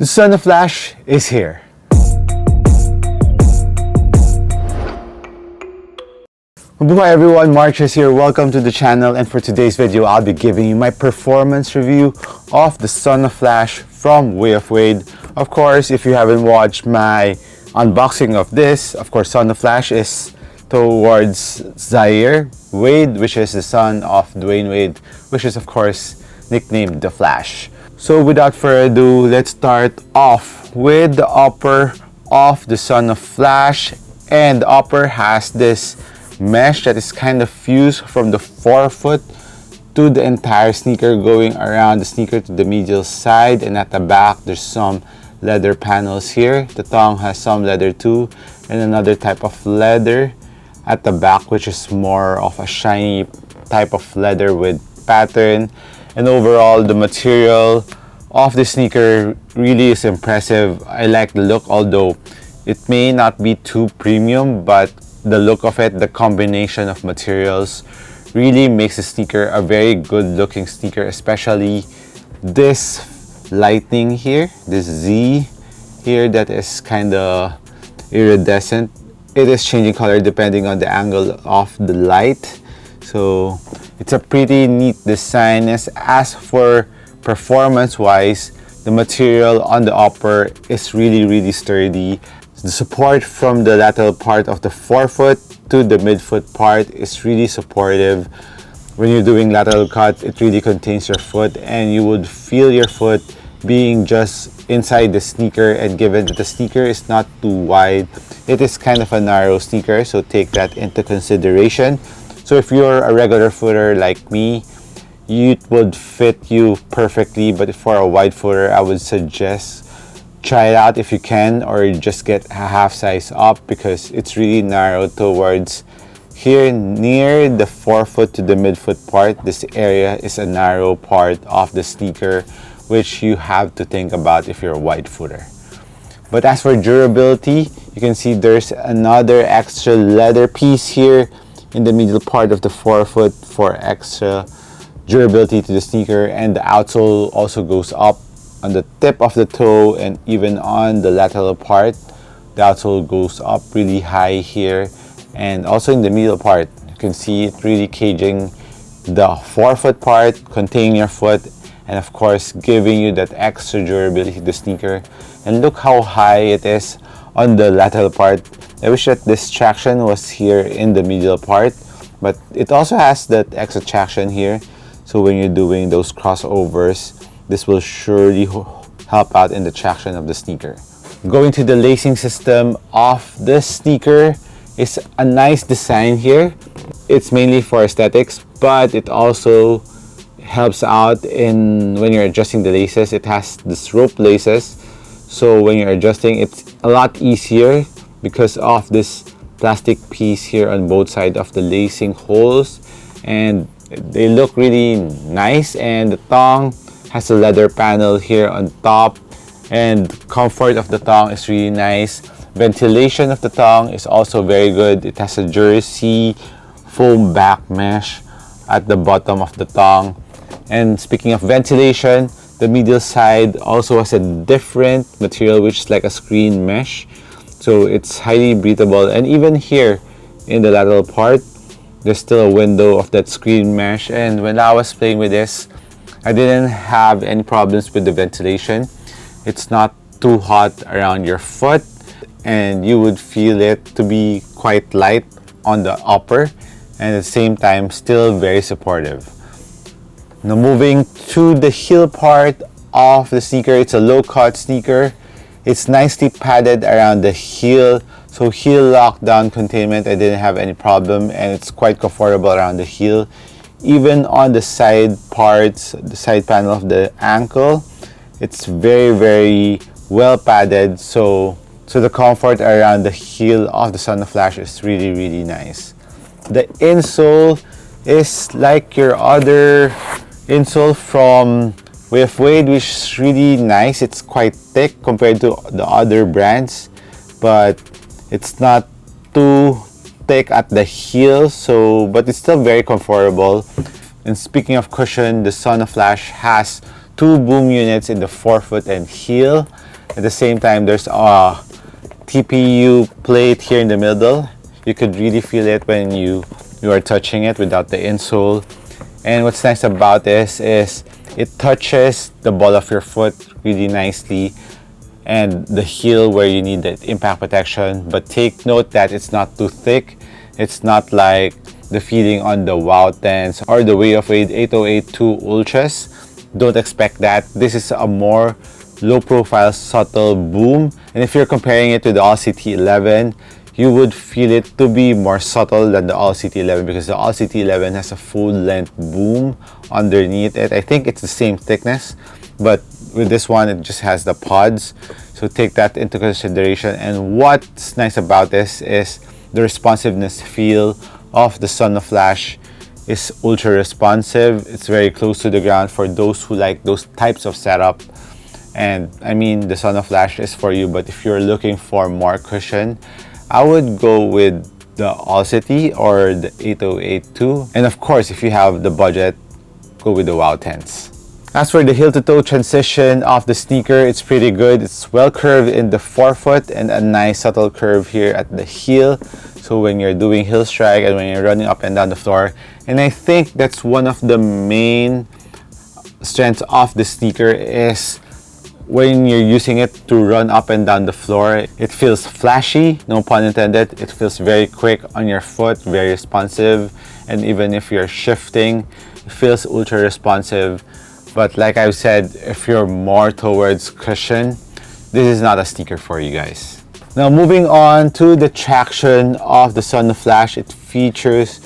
The Son of Flash is here. Mabuhay everyone, MARKCHES here. Welcome to the channel, and for today's video, I'll be giving you my performance review of the Son of Flash from Way of Wade. Of course, if you haven't watched my unboxing of this, of course, Son of Flash is towards Zaire Wade, which is the son of Dwayne Wade, which is of course nicknamed The Flash. So without further ado, let's start off with the upper of the Son of Flash. And the upper has this mesh that is kind of fused from the forefoot to the entire sneaker, going around the sneaker to the medial side, and at the back there's some leather panels here. The tongue has some leather too, and another type of leather at the back, which is more of a shiny type of leather with pattern. And overall, the material of the sneaker really is impressive. I like the look, although it may not be too premium, but the look of it, the combination of materials really makes the sneaker a very good looking sneaker, especially this lightning here, this Z here that is kind of iridescent. It is changing color depending on the angle of the light, so it's a pretty neat design. As for performance wise, the material on the upper is really sturdy. The support from the lateral part of the forefoot to the midfoot part is really supportive. When you're doing lateral cut, it really contains your foot, and you would feel your foot being just inside the sneaker. And given that the sneaker is not too wide, it is kind of a narrow sneaker, so take that into consideration. So if you're a regular footer like me, it would fit you perfectly, but for a wide footer, I would suggest try it out if you can, or just get a half size up, because it's really narrow towards here near the forefoot to the midfoot part. This area is a narrow part of the sneaker, which you have to think about if you're a wide footer. But as for durability, you can see there's another extra leather piece here in the middle part of the forefoot for extra durability to the sneaker, and the outsole also goes up on the tip of the toe, and even on the lateral part the outsole goes up really high here, and also in the middle part you can see it really caging the forefoot part, containing your foot, and of course giving you that extra durability to the sneaker. And look how high it is on the lateral part. I wish that this traction was here in the middle part, but it also has that extra traction here, so when you're doing those crossovers, this will surely help out in the traction of the sneaker. Going to the lacing system of this sneaker, is a nice design here. It's mainly for aesthetics, but it also helps out in when you're adjusting the laces. It has this rope laces, so when you're adjusting, it's a lot easier because of this plastic piece here on both sides of the lacing holes, and they look really nice. And the tongue has a leather panel here on top, and comfort of the tongue is really nice. Ventilation of the tongue is also very good. It has a jersey foam back mesh at the bottom of the tongue. And speaking of ventilation, the medial side also has a different material, which is like a screen mesh, so it's highly breathable. And even here in the lateral part, there's still a window of that screen mesh, and when I was playing with this, I didn't have any problems with the ventilation. It's not too hot around your foot, and you would feel it to be quite light on the upper, and at the same time still very supportive. Now moving to the heel part of the sneaker, it's a low cut sneaker. It's nicely padded around the heel, so heel lockdown containment, I didn't have any problem, and it's quite comfortable around the heel. Even on the side parts, the side panel of the ankle, it's very well padded, so the comfort around the heel of the Son of Flash is really nice. The insole is like your other insole from Way of Wade, which is really nice. It's quite thick compared to the other brands, but it's not too thick at the heel, but it's still very comfortable. And speaking of cushion, the Son of Flash has two boom units in the forefoot and heel, At the same time, there's a TPU plate here in the middle. You could really feel it when you are touching it without the insole. And what's nice about this is it touches the ball of your foot really nicely and the heel where you need the impact protection. But take note that it's not too thick. It's not like the feeling on the WOW 10s or the Way of Wade 8082 Ultras. Don't expect that. This is a more low profile, subtle boom. And if you're comparing it to the LCT 11, you would feel it to be more subtle than the LCT 11 because the LCT 11 has a full length boom underneath it. I think it's the same thickness, but with this one, it just has the pods. So take that into consideration. And what's nice about this is the responsiveness feel of the Sonoflash is ultra responsive. It's very close to the ground for those who like those types of setup. And I mean, the Sonoflash is for you, but if you're looking for more cushion, I would go with the All-City or the 8082. And of course, if you have the budget, go with the WOW 10s. As for the heel-to-toe transition of the sneaker, it's pretty good. It's well curved in the forefoot and a nice subtle curve here at the heel. So when you're doing heel strike and when you're running up and down the floor. And I think that's one of the main strengths of the sneaker is when you're using it to run up and down the floor, it feels flashy, no pun intended. It feels very quick on your foot, very responsive. And even if you're shifting, it feels ultra responsive. But like I've said, if you're more towards cushion, this is not a sneaker for you guys. Now moving on to the traction of the Sonoflash, it features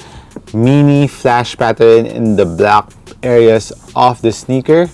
mini flash pattern in the black areas of the sneaker,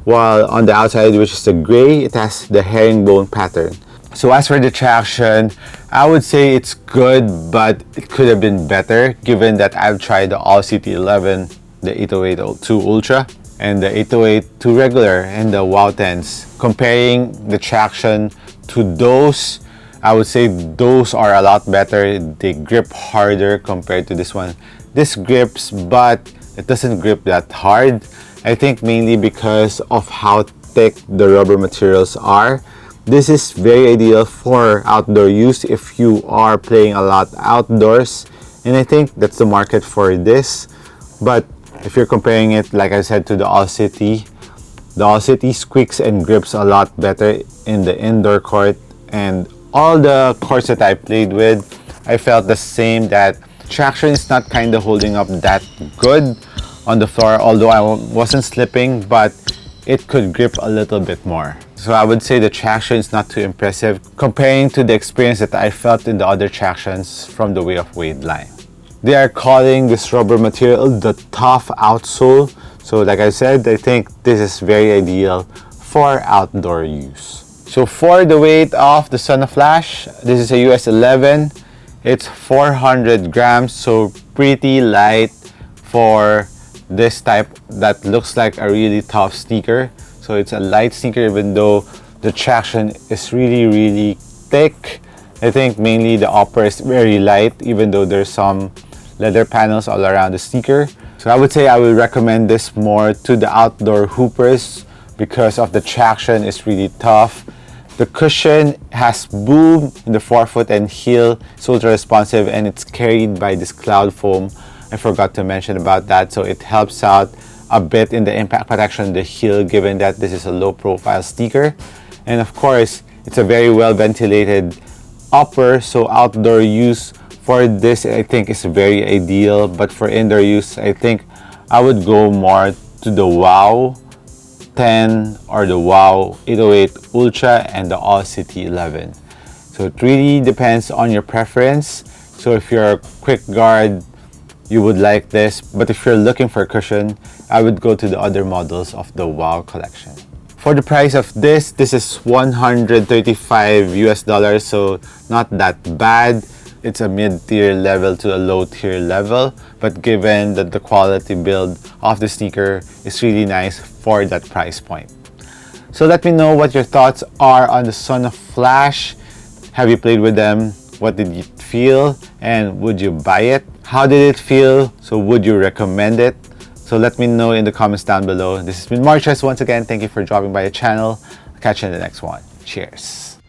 while on the outside, which is the gray, it has the herringbone pattern. So as for the traction, I would say it's good, but it could have been better given that I've tried the All-City 11, the 8082 Ultra, and the 8082 regular and the WOW 10s. Comparing the traction to those, I would say those are a lot better. They grip harder compared to this one. This grips, but it doesn't grip that hard. I think mainly because of how thick the rubber materials are. This is very ideal for outdoor use if you are playing a lot outdoors. And I think that's the market for this. But if you're comparing it, like I said, to the All-City squeaks and grips a lot better in the indoor court. And all the courts that I played with, I felt the same, that traction is not kind of holding up that good on the floor, although I wasn't slipping, but it could grip a little bit more. So I would say the traction is not too impressive comparing to the experience that I felt in the other tractions from the Way of Wade line. They are calling this rubber material the tough outsole. So like I said, I think this is very ideal for outdoor use. So for the weight of the Sonoflash, this is a US 11. It's 400 grams, so pretty light for this type that looks like a really tough sneaker. So it's a light sneaker even though the traction is really thick. I think mainly the upper is very light even though there's some leather panels all around the sneaker. So I would say I would recommend this more to the outdoor hoopers because of the traction is really tough. The cushion has boom in the forefoot and heel. It's ultra responsive and it's carried by this cloud foam. I forgot to mention about that, so it helps out a bit in the impact protection of the heel given that this is a low profile sneaker. And of course, it's a very well ventilated upper, so outdoor use for this I think is very ideal, but for indoor use I think I would go more to the WOW 10 or the WOW 808 Ultra and the All-City 11. So it really depends on your preference. So if you're a quick guard, you would like this, but if you're looking for a cushion, I would go to the other models of the WOW collection. For the price of this is 135 US dollars, so not that bad. It's a mid-tier level to a low-tier level, but given that the quality build of the sneaker is really nice for that price point. So let me know what your thoughts are on the Sonoflash. Have you played with them? What did you feel? And would you buy it? How did it feel? So would you recommend it? So let me know in the comments down below. This has been MARKCHES once again. Thank you for dropping by the channel. I'll catch you in the next one. Cheers!